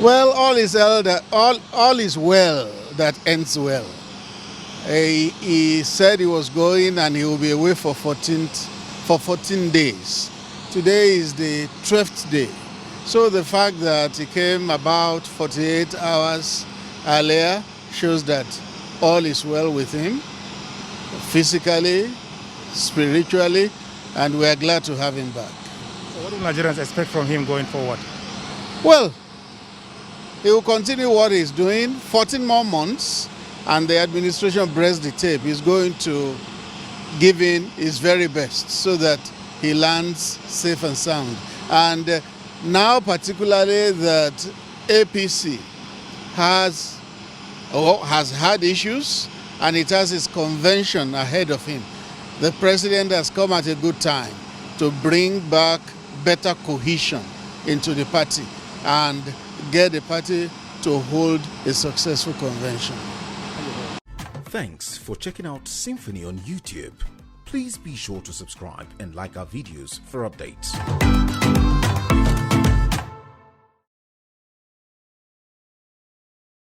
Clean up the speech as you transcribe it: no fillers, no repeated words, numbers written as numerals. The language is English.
Well, all is well that ends well. He said he was going and he will be away for 14 days. Today is the 12th day. So the fact that he came about 48 hours earlier shows that all is well with him, physically, spiritually, and we are glad to have him back. So what do Nigerians expect from him going forward? Well, he will continue what he's doing, 14 more months, and the administration breaks the tape. He's going to give in his very best so that he lands safe and sound. And now particularly that APC has had issues and it has its convention ahead of him. The president has come at a good time to bring back better cohesion into the party and get the party to hold a successful convention. Thanks for checking out SYMFONI on YouTube. Please be sure to subscribe and like our videos for updates.